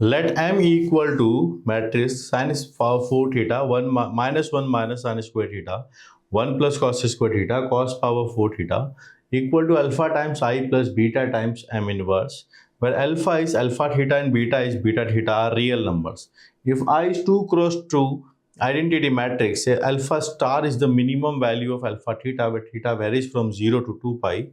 Let m equal to matrix sin 4 theta 1 minus 1 minus sin square theta 1 plus cos square theta cos power 4 theta equal to alpha times I plus beta times m inverse, where alpha is alpha theta and beta is beta theta are real numbers. If I is 2 cross 2 identity matrix, say alpha star is the minimum value of alpha theta, where theta varies from 0 to 2 pi,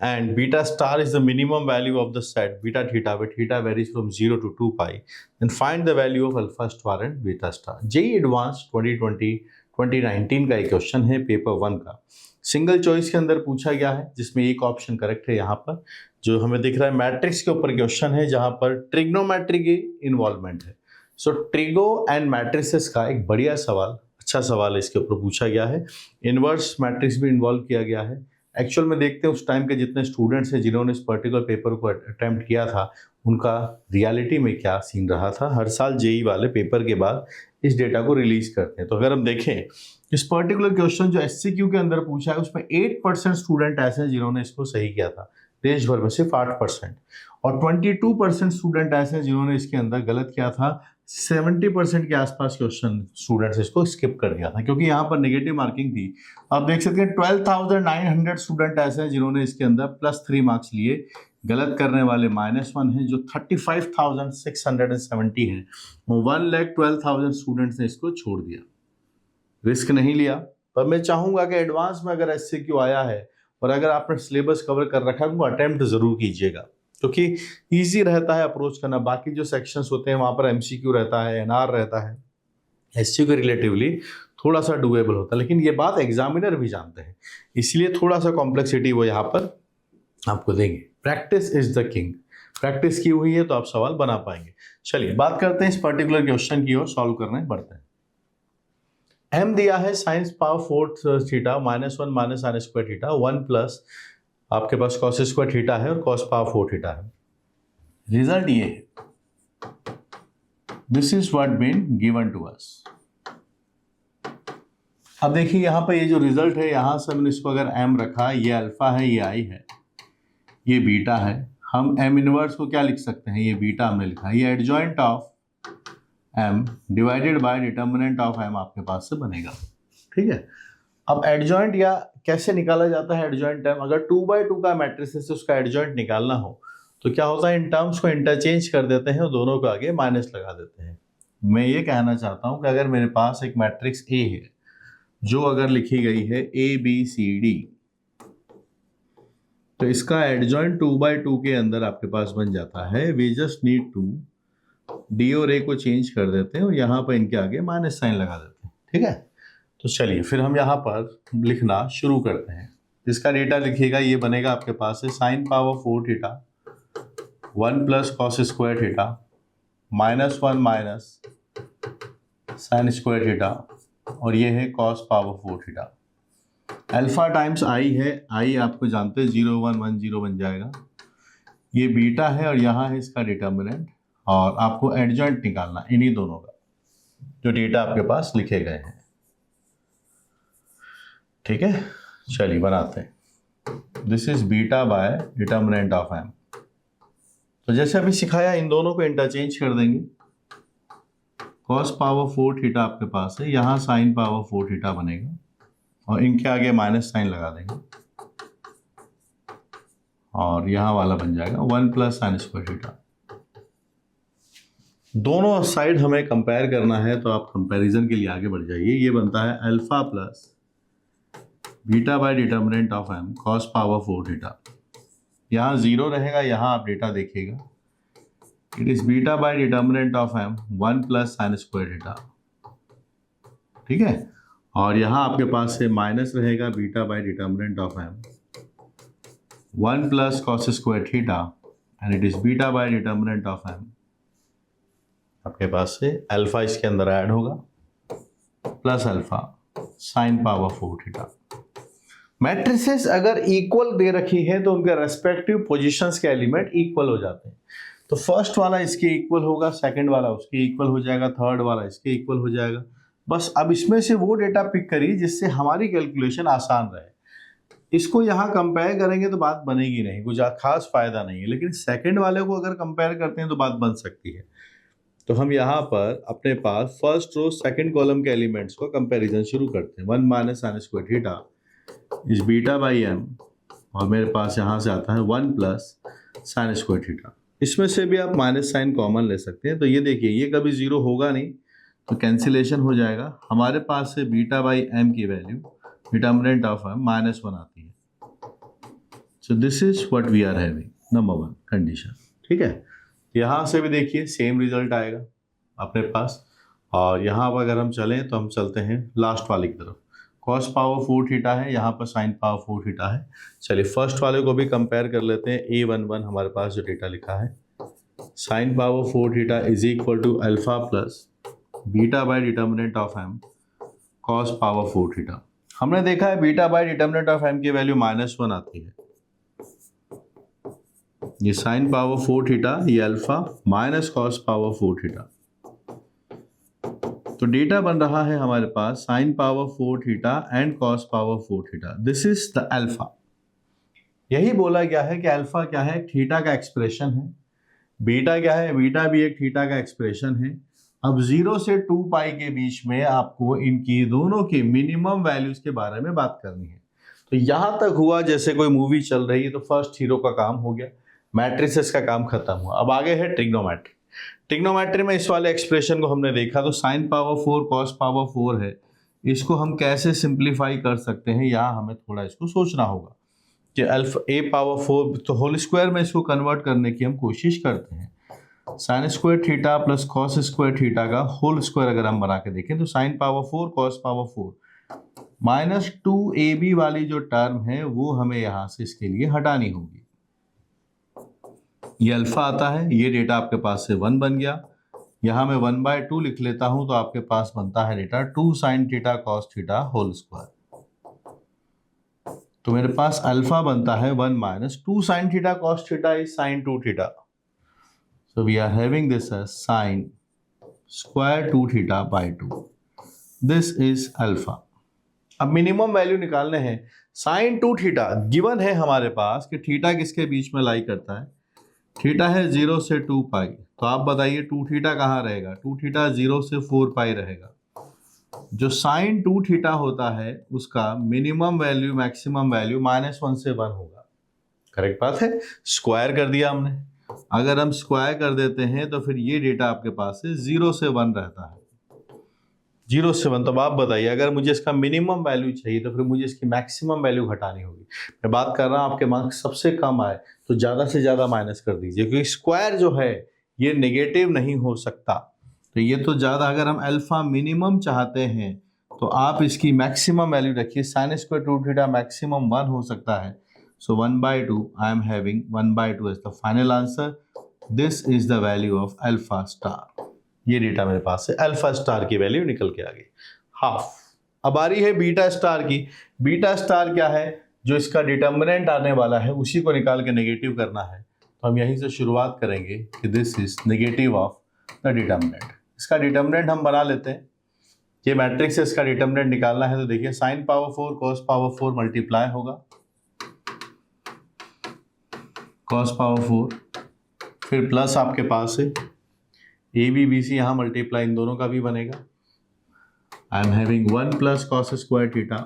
and beta star is the minimum value of the set beta theta, where theta varies from 0 to 2 pi. Then find the value of alpha star and beta star. JEE Advanced 2020-2019 का एक question है paper 1 का, single choice के अंदर पूछा गया है, जिसमें एक ऑप्शन करेक्ट है यहाँ पर जो हमें दिख रहा है। मैट्रिक्स के ऊपर क्वेश्चन है जहाँ पर ट्रिग्नोमेट्री की इन्वॉल्वमेंट है। सो ट्रिगो एंड मैट्रिसेस का एक बढ़िया सवाल, अच्छा सवाल इसके ऊपर पूछा गया है। इनवर्स मैट्रिक्स भी इन्वॉल्व किया गया है। एक्चुअल में देखते हैं उस टाइम के जितने स्टूडेंट्स हैं जिन्होंने इस पर्टिकुलर पेपर को अटेम्प्ट किया था, उनका रियलिटी में क्या सीन रहा था। हर साल जेई वाले पेपर के बाद इस डेटा को रिलीज करते हैं। तो अगर हम देखें इस पर्टिकुलर क्वेश्चन जो एससीक्यू के अंदर पूछा है, उसमें 8% स्टूडेंट ऐसे हैं जिन्होंने इसको सही किया था, देश भर में सिर्फ 8%, और 22% स्टूडेंट ऐसे हैं जिन्होंने इसके अंदर गलत किया था। 70% के आसपास क्वेश्चन स्टूडेंट्स इसको स्किप कर दिया था क्योंकि यहाँ पर नेगेटिव मार्किंग थी। आप देख सकते हैं 12,900 स्टूडेंट ऐसे हैं जिन्होंने इसके अंदर +3 मार्क्स लिए। गलत करने वाले -1 हैं, जो 35,670 हैं। 1,12,000 स्टूडेंट्स ने इसको छोड़ दिया, रिस्क नहीं लिया। पर मैं चाहूंगा कि एडवांस में अगर एससीक्यू आया है और अगर आपने सिलेबस कवर कर रखा है, उनको अटेम्प्ट जरूर कीजिएगा क्योंकि ईजी रहता है अप्रोच करना। बाकी जो सेक्शंस होते हैं वहाँ पर एमसीक्यू रहता है, एनआर रहता है, एससीक्यू रिलेटिवली थोड़ा सा डुएबल होता है, लेकिन ये बात एग्जामिनर भी जानते हैं, इसलिए थोड़ा सा कॉम्प्लेक्सिटी वो यहाँ पर आपको देंगे। Practice is the king. Practice की हुई है तो आप सवाल बना पाएंगे। चलिए बात करते हैं इस पर्टिकुलर क्वेश्चन की और सॉल्व करने बढ़ते हैं। m दिया है sine power 4 theta -1 minus sine square theta 1 plus आपके पास कॉस स्क्वायर थीटा है और कॉस पावर 4 थीटा है। रिजल्ट ये है, this is what been given to us. अब देखिए यहाँ पर ये जो रिजल्ट है, यहाँ से हमने इसको अगर m रखा, ये अल्फा है, ये i है, ये बीटा है। हम m इनवर्स को क्या लिख सकते हैं, ये बीटा हमने लिखा है, ये adjoint of m divided by determinant of m आपके पास से बनेगा। ठीक है, अब एडजॉइंट या कैसे निकाला जाता है एडजॉइंट टर्म, अगर 2/2 का मैट्रिक्स है उसका एडजॉइंट निकालना हो तो क्या होता है, इन टर्म्स को इंटरचेंज कर देते हैं और दोनों को आगे माइनस लगा देते हैं। मैं ये कहना चाहता हूं कि अगर मेरे पास एक मैट्रिक्स ए है जो अगर लिखी गई है ABCD, तो इसका एडजॉइंट 2/2 के अंदर आपके पास बन जाता है। We just need to D और ए को चेंज कर देते हैं और यहाँ पर इनके आगे माइनस साइन लगा देते हैं। ठीक है, तो चलिए फिर हम यहाँ पर लिखना शुरू करते हैं। इसका डेटा लिखिएगा, ये बनेगा आपके पास है sine power 4 theta 1 plus cos square theta -1 minus sine square theta, और ये है cos power 4 theta. Alpha times I है, आई आपको जानते हैं 0 1 1 0 बन जाएगा। ये बीटा है और यहाँ है इसका डिटर्मिनेंट, और आपको एडजॉइंट निकालना इन्हीं दोनों का जो डेटा आपके पास लिखे गए हैं। ठीक है, चलिए बनाते हैं। This is beta by determinant of m। तो जैसे अभी सिखाया, इन दोनों को इंटरचेंज कर देंगे। कॉस पावर 4 थीटा आपके पास है, यहाँ साइन पावर 4 थीटा बनेगा और इनके आगे माइनस साइन लगा देंगे और यहाँ वाला बन जाएगा 1 प्लस साइन स्क्वायर थीटा। दोनों साइड हमें कंपेयर करना है तो आप कंपैरिजन के लिए आगे बढ़ जाइए। ये बनता है alpha plus beta by determinant of m cos power 4 theta. यहाँ 0 रहेगा, यहाँ आप डेटा देखिएगा, it is beta by determinant of m 1 plus sign square theta. ठीक है, और यहाँ आपके पास से माइनस रहेगा beta by determinant of m 1 plus cos square theta, and it is beta by determinant of m। आपके पास से अल्फा इसके अंदर ऐड होगा plus alpha sign power 4 theta. Matrices अगर इक्वल दे रखी है तो उनके रेस्पेक्टिव पोजीशंस के एलिमेंट इक्वल हो जाते हैं। तो फर्स्ट वाला इसके इक्वल होगा, सेकंड वाला उसके इक्वल हो जाएगा, थर्ड वाला इसके इक्वल हो जाएगा। बस अब इसमें से वो डेटा पिक करिए जिससे हमारी कैलकुलेशन आसान रहे। इसको यहाँ कंपेयर करेंगे तो बात बनेगी नहीं, कुछ खास फायदा नहीं है, लेकिन सेकंड वाले को अगर कंपेयर करते हैं तो बात बन सकती है। तो हम यहाँ पर अपने पास फर्स्ट रो सेकंड कॉलम के एलिमेंट्स को कंपैरिजन शुरू करते हैं। 1 minus sine square theta is beta by M, और मेरे पास यहाँ से आता है 1 प्लस साइन स्क्वायर थीटा। इसमें से भी आप माइनस साइन कॉमन ले सकते हैं। तो ये देखिए ये कभी जीरो होगा नहीं, तो कैंसिलेशन हो जाएगा। हमारे पास से बीटा बाई एम की वैल्यू डिटर्मिनेंट ऑफ एम -1 आती है। So this is what we are having, number 1 condition. ठीक है, यहाँ से भी देखिए सेम रिजल्ट आएगा अपने पास। और यहाँ पर अगर हम चलें तो हम चलते हैं लास्ट वाले की तरफ। कॉस पावर 4 थीटा है, यहाँ पर साइन पावर 4 थीटा है। चलिए फर्स्ट वाले को भी कंपेयर कर लेते हैं। A11 हमारे पास जो डेटा लिखा है, sine power 4 theta is equal to alpha plus beta by determinant of M cos power 4 theta. हमने देखा है beta by determinant of M की वैल्यू -1 आती है। ये साइन पावर 4 थीटा, ये alpha minus cos power 4 theta. तो डेटा बन रहा है हमारे पास sine power 4 theta and cos power 4 theta. This is the alpha. यही बोला गया है कि अल्फा क्या है, थीटा का एक्सप्रेशन है। बीटा क्या है, बीटा भी एक थीटा का एक्सप्रेशन है। अब 0 से 2 पाई के बीच में आपको इनकी दोनों की मिनिमम वैल्यूज के बारे में बात करनी है। तो यहां तक हुआ जैसे कोई मूवी चल रही है, तो फर्स्ट हीरो का काम हो गया, मैट्रिसेस का काम खत्म हुआ। अब आगे है ट्रिग्नोमेट्री। ट्रिग्नोमेट्री में इस वाले एक्सप्रेशन को हमने देखा, तो साइन पावर 4 कॉस पावर 4 है, इसको हम कैसे सिंप्लीफाई कर सकते हैं, यहाँ हमें थोड़ा इसको सोचना होगा कि अल्फा ए पावर 4 तो होल स्क्वायर में इसको कन्वर्ट करने की हम कोशिश करते हैं। Sign square theta plus cos square theta का होल स्क्वायर अगर हम बना के देखें तो sign power 4 cos power 4 minus 2ab वाली जो टर्म है वो हमें यहाँ से इसके लिए हटानी होगी। ये अल्फा आता है, ये डेटा आपके पास से 1 बन गया। यहाँ मैं 1/2 लिख लेता हूं, तो आपके पास बनता है beta 2 sine theta cos theta whole square. तो मेरे पास अल्फा बनता है 1 minus 2 sine theta cos theta is sine 2 theta. So we are having this as sine square 2 theta by 2। This is alpha. अब मिनिमम वैल्यू निकालने हैं। Sign 2 theta given है हमारे पास कि थीटा किसके बीच में लाई करता है, थीटा है 0 से 2 पाई। तो आप बताइए 2 थीटा कहाँ रहेगा, 2 थीटा 0 से 4 पाई रहेगा। जो साइन 2 थीटा होता है उसका मिनिमम वैल्यू मैक्सिमम वैल्यू -1 से 1 होगा। करेक्ट बात है, स्क्वायर कर दिया हमने। अगर हम स्क्वायर कर देते हैं तो फिर ये डेटा आपके पास है 0 से 1 रहता है, 0 से 1। तो अब आप बताइए अगर मुझे इसका मिनिमम वैल्यू चाहिए तो फिर मुझे इसकी मैक्सिमम वैल्यू घटानी होगी। मैं बात कर रहा हूँ आपके मार्क्स सबसे कम आए तो ज़्यादा से ज़्यादा माइनस कर दीजिए, क्योंकि स्क्वायर जो है ये नेगेटिव नहीं हो सकता। तो ये तो ज़्यादा, अगर हम अल्फा मिनिमम चाहते हैं तो आप इसकी मैक्सिमम वैल्यू रखिए। साइन स्क्वायर 2 थीटा मैक्सिमम 1 हो सकता है। सो 1/2 I am having 1/2 is the final answer. This is the value of alpha star. ये डेटा मेरे पास से अल्फा स्टार की वैल्यू निकल के आ गई हाफ। अब आ रही है बीटा स्टार की। बीटा स्टार क्या है, जो इसका डिटर्मिनेंट आने वाला है उसी को निकाल के नेगेटिव करना है। तो हम यहीं से शुरुआत करेंगे कि this is negative of the determinant. इसका डिटर्मिनेंट हम बना लेते हैं। ये मैट्रिक्स से इसका डिटर्मिनेंट निकालना है, तो देखिए sign power 4 cos power 4 multiply होगा कॉस पावर 4, फिर प्लस आपके पास है ABC यहाँ मल्टीप्लाई इन दोनों का भी बनेगा। I am having 1 plus cos square theta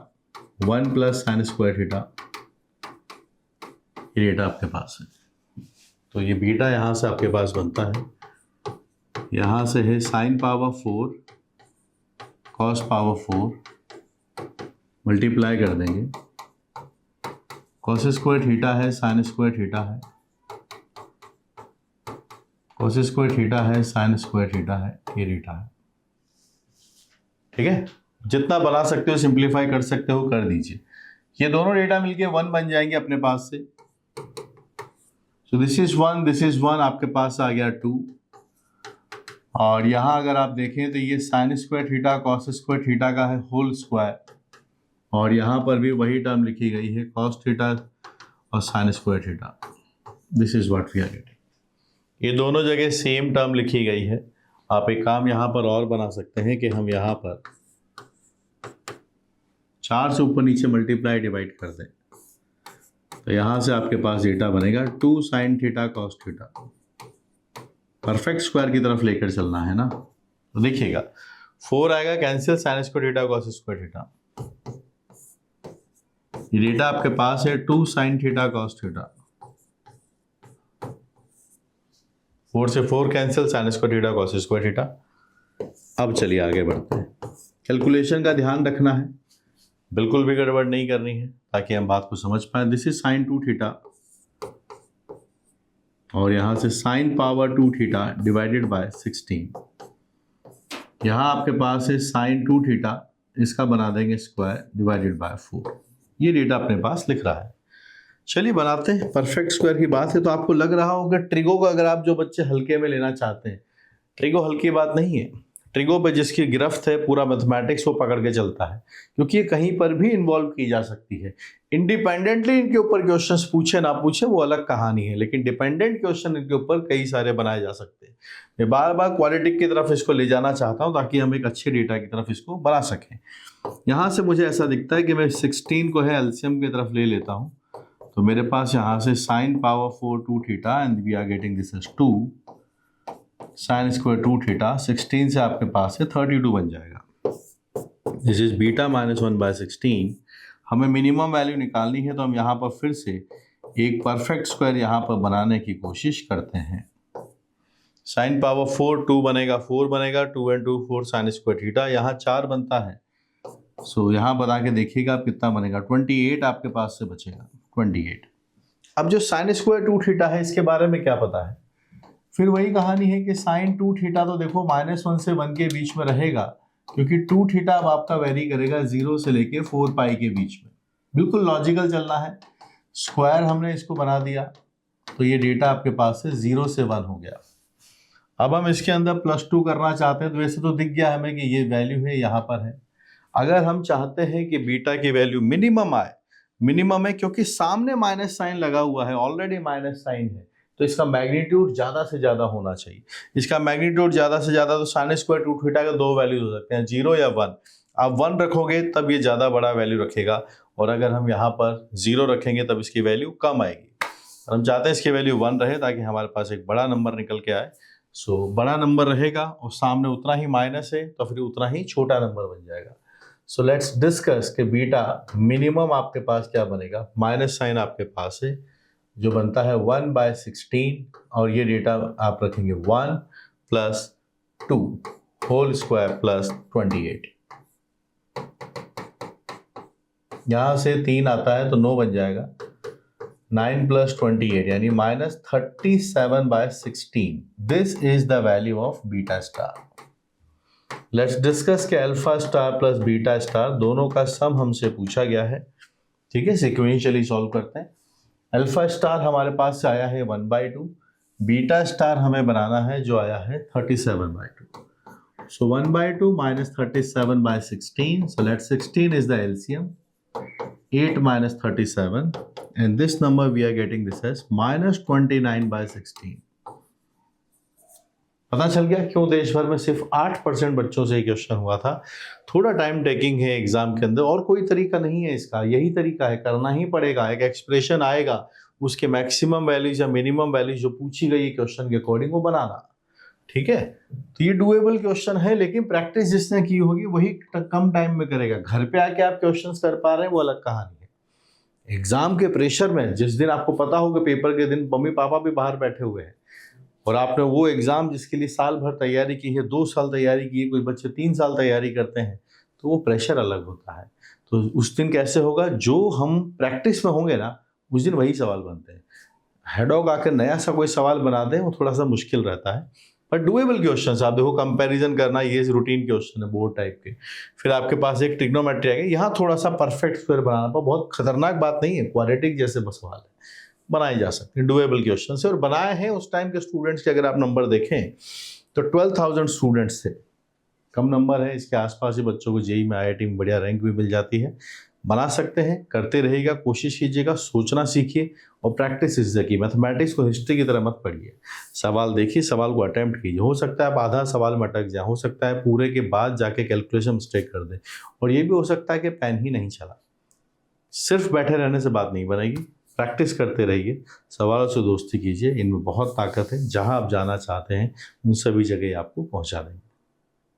1 plus sign square theta. ये डेटा आपके पास है। तो ये बीटा यहाँ से आपके पास बनता है, यहाँ से है sine power 4 cos power 4 multiply कर देंगे। कॉस स्क्वायर थीटा है, साइन स्क्वायर थीटा है, कॉस स्क्वायर थीटा है, साइन स्क्वायर थीटा है, ये डेटा है। ठीक है, जितना बना सकते हो सिंप्लीफाई कर सकते हो कर दीजिए। ये दोनों डेटा मिलके 1 बन जाएंगे अपने पास से। सो दिस इज 1, दिस इज 1, आपके पास आ गया 2। और यहाँ अगर आप देखें तो ये sign square theta cos square theta का है होल स्क्वायर, और यहाँ पर भी वही टर्म लिखी गई है कॉस थीटा और sine square theta. This is what we are getting. ये दोनों जगह सेम टर्म लिखी गई है। आप एक काम यहाँ पर और बना सकते हैं कि हम यहाँ पर 4 से ऊपर नीचे मल्टीप्लाई डिवाइड कर दें, तो यहाँ से आपके पास डेटा बनेगा 2 sine theta cos theta. Perfect square की तरफ लेकर चलना है ना। तो देखिएगा 4 आएगा, cancel sign square theta cos square theta. ये डेटा आपके पास है 2 साइन थीटा कॉस थीटा। 4 से 4 cancel sign square theta cos square theta. अब चलिए आगे बढ़ते हैं। कैलकुलेशन का ध्यान रखना है, बिल्कुल भी गड़बड़ नहीं करनी है ताकि हम बात को समझ पाए। दिस इज साइन 2 थीटा और यहां से sine power 2 theta divided by 16। यहां आपके पास है साइन 2 थीटा, इसका बना देंगे स्क्वायर डिवाइडेड बाय 4। ये डेटा अपने पास लिख रहा है। चलिए बनाते हैं। परफेक्ट स्क्वायर की बात है तो आपको लग रहा होगा ट्रिगो को अगर आप जो बच्चे हल्के में लेना चाहते हैं, ट्रिगो हल्की बात नहीं है। ट्रिगो पे जिसकी गिरफ्त है पूरा मैथमेटिक्स वो पकड़ के चलता है, क्योंकि ये कहीं पर भी इन्वॉल्व की जा सकती है। इंडिपेंडेंटली इनके ऊपर क्वेश्चंस पूछे ना पूछे वो अलग कहानी है, लेकिन डिपेंडेंट क्वेश्चन इनके ऊपर कई सारे बनाए जा सकते हैं। मैं बार बार क्वालिटी की तरफ इसको ले जाना चाहता हूँ ताकि हम एक अच्छे डेटा की तरफ इसको बना सकें। यहाँ से मुझे ऐसा दिखता है कि मैं 16 को है एलसीएम की तरफ ले लेता हूँ, तो मेरे पास यहाँ से sine power 4 2 theta and we are getting this as 2 sine square 2 theta. 16 से आपके पास है 32 बन जाएगा। This is beta minus 1/16। हमें मिनिमम वैल्यू निकालनी है तो हम यहाँ पर फिर से एक परफेक्ट स्क्वायर यहाँ पर बनाने की कोशिश करते हैं। साइन पावर 4 2 बनेगा, 4 बनेगा, 2 and 2 4 साइन स्क्वायर थीटा। यहाँ 4 बनता है, सो यहाँ बता के देखिएगा आप कितना बनेगा। 28 आपके पास से बचेगा, 28। अब जो साइन स्क्वायर 2 थीटा है इसके बारे में क्या पता है? फिर वही कहानी है कि साइन 2 थीटा तो देखो -1 से 1 के बीच में रहेगा, क्योंकि 2 थीटा अब आपका वेरी करेगा 0 से लेके 4 पाई के बीच में। बिल्कुल लॉजिकल चलना है। स्क्वायर हमने इसको बना दिया तो ये डेटा आपके पास से 0 से 1 हो गया। अब हम इसके अंदर +2 करना चाहते हैं तो वैसे तो दिख गया हमें कि ये वैल्यू है, यहाँ पर है। अगर हम चाहते हैं कि बीटा की वैल्यू मिनिमम आए, मिनिमम है क्योंकि सामने माइनस साइन लगा हुआ है, ऑलरेडी माइनस साइन है, तो इसका मैग्नीट्यूड ज़्यादा से ज़्यादा होना चाहिए। इसका मैग्नीट्यूड ज़्यादा से ज़्यादा तो साइन स्क्वायर 2 थीटा के 2 वैल्यूज हो सकते हैं, 0 या 1। आप 1 रखोगे तब ये ज़्यादा बड़ा वैल्यू रखेगा, और अगर हम यहाँ पर 0 रखेंगे तब इसकी वैल्यू कम आएगी। हम चाहते हैं इसकी वैल्यू 1 रहे ताकि हमारे पास एक बड़ा नंबर निकल के आए। सो बड़ा नंबर रहेगा और सामने उतना ही माइनस है तो फिर उतना ही छोटा नंबर बन जाएगा। सो लेट्स डिस्कस कि बीटा मिनिमम आपके पास क्या बनेगा। माइनस साइन आपके पास है जो बनता है 1/16, और ये डेटा आप रखेंगे 1 + 2 होल स्क्वायर + 28। यहाँ से 3 आता है तो 9 बन जाएगा। 9 + 28 यानी -37/16। This is the value of beta star. Let's discuss के alpha star plus beta star दोनों का सम हमसे पूछा गया है। ठीक है, सिक्वेंशियली सॉल्व करते हैं। अल्फा स्टार हमारे पास से आया है 1/2, बीटा स्टार हमें बनाना है जो आया है 37/2। सो 1/2 - 37/16, so let 16 is the LCM, 8 - 37, and this number we are getting this as -29/16। पता चल गया क्यों देश भर में सिर्फ 8% बच्चों से क्वेश्चन हुआ था। थोड़ा टाइम टेकिंग है एग्जाम के अंदर, और कोई तरीका नहीं है इसका, यही तरीका है, करना ही पड़ेगा। एक एक्सप्रेशन आएगा, उसके मैक्सिमम वैल्यूज या मिनिमम वैल्यूज जो पूछी गई है क्वेश्चन के अकॉर्डिंग वो बनाना। ठीक है, तो ये डूएबल क्वेश्चन है, लेकिन प्रैक्टिस जिसने की होगी वही कम टाइम में करेगा। घर पे आके आप क्वेश्चन कर पा रहे हैं वो अलग कहानी है। एग्जाम के प्रेशर में जिस दिन आपको पता होगा पेपर के दिन मम्मी पापा भी बाहर बैठे हुए हैं, और आपने वो एग्ज़ाम जिसके लिए साल भर तैयारी की है, 2 साल तैयारी की है, कोई बच्चे 3 साल तैयारी करते हैं, तो वो प्रेशर अलग होता है। तो उस दिन कैसे होगा, जो हम प्रैक्टिस में होंगे ना उस दिन वही सवाल बनते हैं। हेडॉग आकर नया सा कोई सवाल बना दें वो थोड़ा सा मुश्किल रहता है, पर डूएबल क्वेश्चन। आप देखो कंपैरिजन करना, ये रूटीन क्वेश्चन है बोर्ड टाइप के। फिर आपके पास एक ट्रिग्नोमेट्री आएगी, यहाँ थोड़ा सा परफेक्ट स्क्वायर बनाना, पर बहुत खतरनाक बात नहीं है, क्वाड्रेटिक जैसे सवाल है, बनाए जा सकते हैं, डूएबल क्वेश्चन से। और बनाए हैं उस टाइम के स्टूडेंट्स के, अगर आप नंबर देखें तो 12,000 स्टूडेंट्स थे, कम नंबर है। इसके आसपास ही बच्चों को जेईई में आईआईटी में बढ़िया रैंक भी मिल जाती है। बना सकते हैं, करते रहिएगा, कोशिश कीजिएगा, सोचना सीखिए, और practice is the key. Mathematics को हिस्ट्री की तरह मत पढ़िए, सवाल देखिए, सवाल को अटेम्प्ट कीजिए। हो सकता है आप आधा सवाल में अटक जाए, हो सकता है पूरे के बाद जाके कैलकुलेशन मिस्टेक कर दें, और ये भी हो सकता है कि पेन ही नहीं चला। सिर्फ बैठे रहने से बात नहीं बनेगी, प्रैक्टिस करते रहिए, सवालों से दोस्ती कीजिए, इनमें बहुत ताकत है। जहाँ आप जाना चाहते हैं उन सभी जगह आपको पहुँचा देंगे।